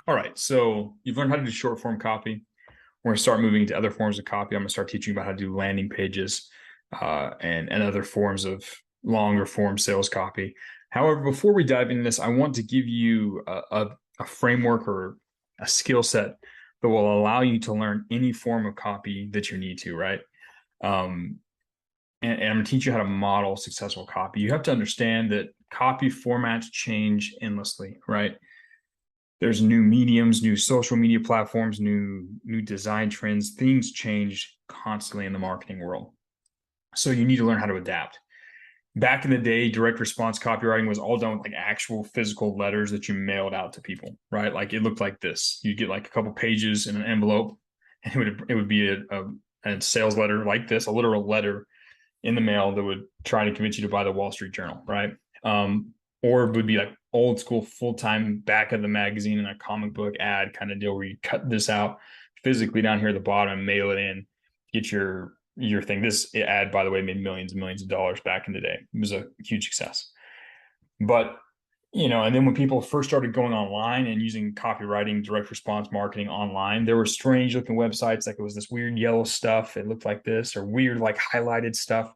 All right, so you've learned how to do short form copy. We're going to start moving into other forms of copy. I'm going to start teaching you about how to do landing pages and other forms of longer form sales copy. However, before we dive into this, I want to give you a framework or a skill set that will allow you to learn any form of copy that you need to, right? Um, and I'm going to teach you how to model successful copy. You have to understand that copy formats change endlessly, right? There's new mediums, new social media platforms, new design trends. Things change constantly in the marketing world. So you need to learn how to adapt. Back in the day, direct response copywriting was all done with like actual physical letters that you mailed out to people, right? Like it looked like this. You get like a couple pages in an envelope, and it would be a sales letter like this, a literal letter in the mail that would try to convince you to buy the Wall Street Journal, right? Or it would be like old school full-time back of the magazine and a comic book ad kind of deal where you cut this out physically down here at the bottom and mail it in, get your thing. This ad, by the way, made millions and millions of dollars back in the day. It was a huge success. But and then when people first started going online and using copywriting, direct response marketing online, there were strange looking websites, like it was this weird yellow stuff. It looked like this, or weird like highlighted stuff.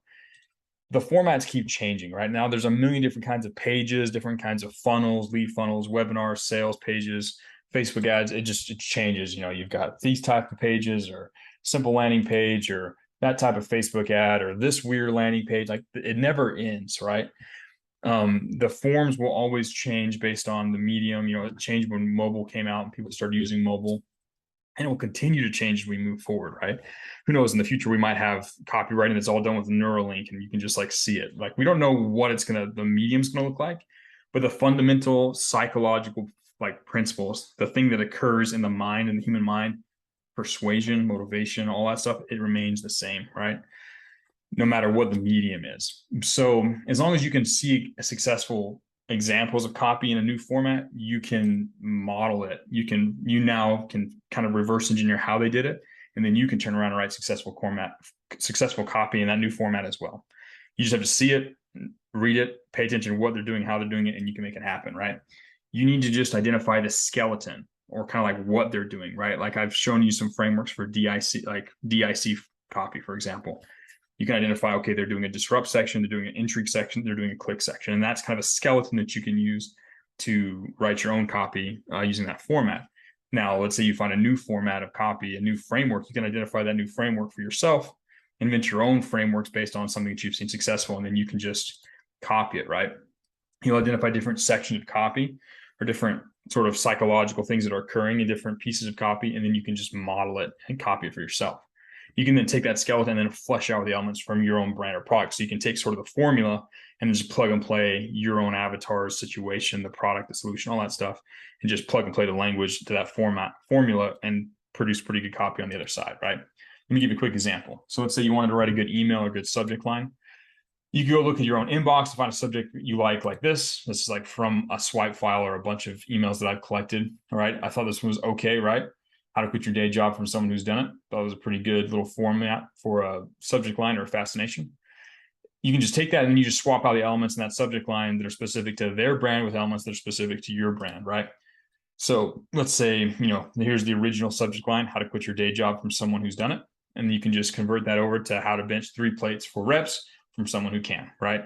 The formats keep changing. Right now there's a million different kinds of pages, different kinds of funnels, lead funnels, webinars, sales pages, Facebook ads. It changes. You've got these type of pages, or simple landing page, or that type of Facebook ad, or this weird landing page. Like it never ends, right? The forms will always change based on the medium. It changed when mobile came out and people started using mobile, and it will continue to change as we move forward, right? Who knows? In the future, we might have copywriting that's all done with Neuralink, and you can just like see it. Like we don't know what the medium's gonna look like, but the fundamental psychological like principles, the thing that occurs in the mind and the human mind, persuasion, motivation, all that stuff, it remains the same, right? No matter what the medium is. So as long as you can see successful examples of copy in a new format, you can model it. You now can kind of reverse engineer how they did it, and then you can turn around and write successful copy in that new format as well. You just have to see it, read it, pay attention to what they're doing, how they're doing it, and you can make it happen, right? You need to just identify the skeleton, or kind of like what they're doing, right? Like I've shown you some frameworks for DIC, like DIC copy, for example. You can identify, okay, they're doing a disrupt section, they're doing an intrigue section, they're doing a click section. And that's kind of a skeleton that you can use to write your own copy using that format. Now, let's say you find a new format of copy, a new framework. You can identify that new framework for yourself, invent your own frameworks based on something that you've seen successful, and then you can just copy it, right? You'll identify different sections of copy or different sort of psychological things that are occurring in different pieces of copy, and then you can just model it and copy it for yourself. You can then take that skeleton and then flesh out the elements from your own brand or product. So you can take sort of the formula and just plug and play your own avatar, situation, the product, the solution, all that stuff, and just plug and play the language to that formula and produce pretty good copy on the other side, right? Let me give you a quick example. So let's say you wanted to write a good email or good subject line. You can go look at your own inbox to find a subject you like this. This is like from a swipe file or a bunch of emails that I've collected. All right. I thought this one was okay, right? How to quit your day job from someone who's done it. That was a pretty good little format for a subject line or a fascination. You can just take that and you just swap out the elements in that subject line that are specific to their brand with elements that are specific to your brand, right? So let's say, here's the original subject line, how to quit your day job from someone who's done it. And you can just convert that over to how to bench 3 plates for reps from someone who can, right?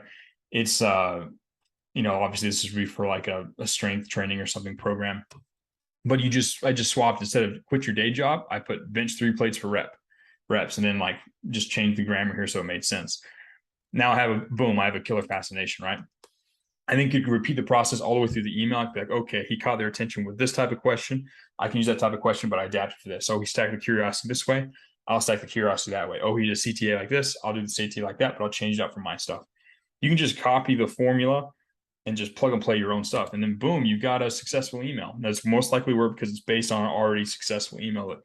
It's, obviously this is for like a strength training or something program. But I just swapped, instead of quit your day job, I put bench 3 plates for reps, and then like just change the grammar here so it made sense. Now I have a killer fascination, right? I think you can repeat the process all the way through the email. I'd be like, okay, he caught their attention with this type of question. I can use that type of question, but I adapted for this. So he stacked the curiosity this way. I'll stack the curiosity that way. Oh, he did a CTA like this. I'll do the CTA like that, but I'll change it up for my stuff. You can just copy the formula and just plug and play your own stuff. And then boom, you've got a successful email. That's most likely work because it's based on an already successful email that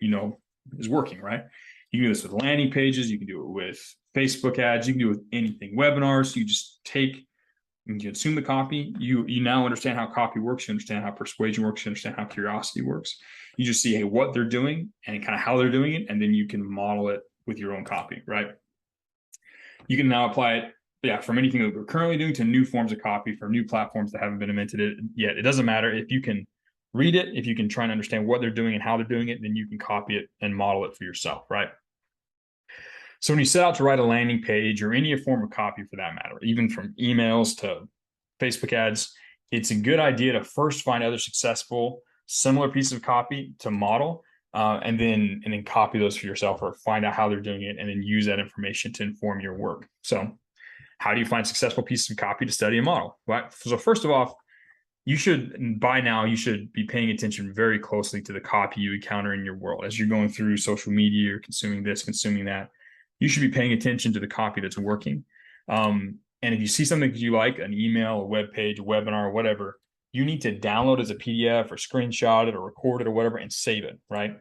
is working, right? You can do this with landing pages. You can do it with Facebook ads. You can do it with anything. Webinars. You just you consume the copy. You now understand how copy works. You understand how persuasion works. You understand how curiosity works. You just see what they're doing and kind of how they're doing it, and then you can model it with your own copy, right? You can now apply it, from anything that we're currently doing to new forms of copy for new platforms that haven't been invented yet. It doesn't matter if you can read it. If you can try and understand what they're doing and how they're doing it, then you can copy it and model it for yourself, right? So when you set out to write a landing page or any form of copy for that matter, even from emails to Facebook ads, it's a good idea to first find other successful, similar pieces of copy to model, and then copy those for yourself or find out how they're doing it and then use that information to inform your work. So how do you find successful pieces of copy to study and model? Right. So first of all, you should be paying attention very closely to the copy you encounter in your world as you're going through social media or consuming this, consuming that. You should be paying attention to the copy that's working. And if you see something that you like, an email, a web page, a webinar, or whatever, you need to download as a PDF or screenshot it or record it or whatever and save it, right?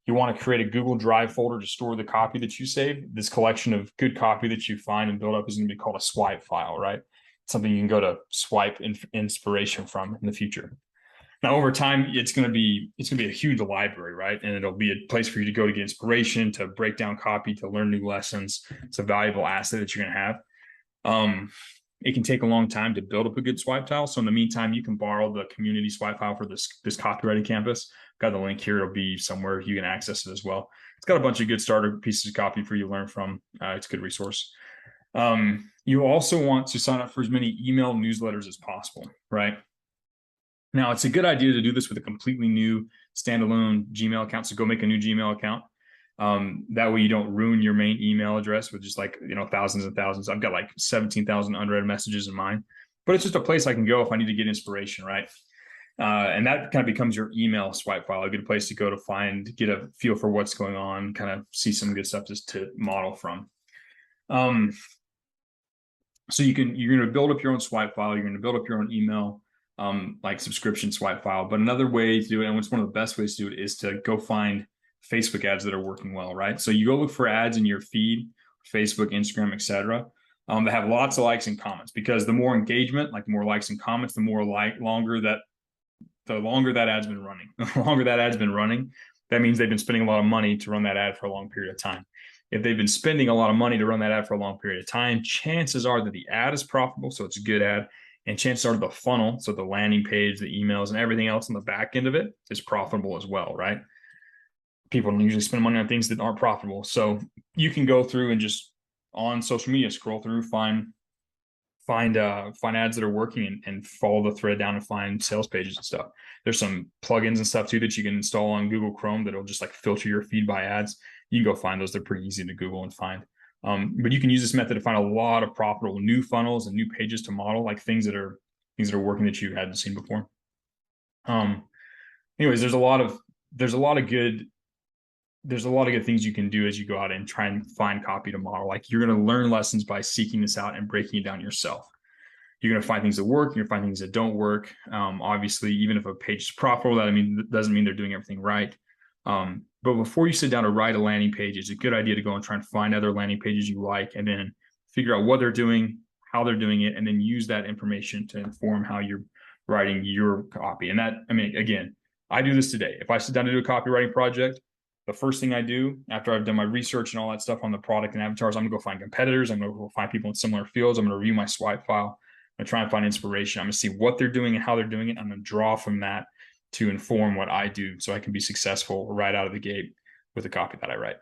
You want to create a Google Drive folder to store the copy that you save. This collection of good copy that you find and build up is going to be called a swipe file, right? It's something you can go to swipe inspiration from in the future. Now, over time, it's going to be a huge library, right? And it'll be a place for you to go to get inspiration, to break down copy, to learn new lessons. It's a valuable asset that you're going to have. It can take a long time to build up a good swipe file. So in the meantime, you can borrow the community swipe file for this copywriting campus. Got the link here. It'll be somewhere you can access it as well. It's got a bunch of good starter pieces of copy for you to learn from. It's a good resource. You also want to sign up for as many email newsletters as possible, right? Now, it's a good idea to do this with a completely new standalone Gmail account. So go make a new Gmail account. That way you don't ruin your main email address with just thousands and thousands. I've got 17,000 unread messages in mine, but it's just a place I can go if I need to get inspiration, right? And that kind of becomes your email swipe file, a good place to go to get a feel for what's going on, kind of see some good stuff just to model from. So you're going to build up your own swipe file. You're going to build up your own email, subscription swipe file. But another way to do it, and it's one of the best ways to do it, is to go find Facebook ads that are working well, right? So you go look for ads in your feed, Facebook, Instagram, etc., that have lots of likes and comments, because the more engagement, the more likes and comments, the longer that ad's been running. The longer that ad's been running, that means they've been spending a lot of money to run that ad for a long period of time. If they've been spending a lot of money to run that ad for a long period of time, chances are that the ad is profitable, so it's a good ad. And chances are the funnel, so the landing page, the emails, and everything else on the back end of it is profitable as well, right? People usually spend money on things that aren't profitable. So you can go through and just on social media, scroll through, find ads that are working and follow the thread down and find sales pages and stuff. There's some plugins and stuff too that you can install on Google Chrome that'll just filter your feed by ads. You can go find those. They're pretty easy to Google and find. But you can use this method to find a lot of profitable new funnels and new pages to model, things that are working that you hadn't seen before. Anyways, there's a lot of good things you can do as you go out and try and find copy to model. You're going to learn lessons by seeking this out and breaking it down yourself. You're going to find things that work. You're going to find things that don't work. Obviously, even if a page is profitable, that doesn't mean they're doing everything right. But before you sit down to write a landing page, it's a good idea to go and try and find other landing pages you like, and then figure out what they're doing, how they're doing it, and then use that information to inform how you're writing your copy. And again, I do this today. If I sit down to do a copywriting project, the first thing I do after I've done my research and all that stuff on the product and avatars, I'm going to go find competitors. I'm going to go find people in similar fields. I'm going to review my swipe file. I'm going to try and find inspiration. I'm going to see what they're doing and how they're doing it. I'm going to draw from that to inform what I do so I can be successful right out of the gate with the copy that I write.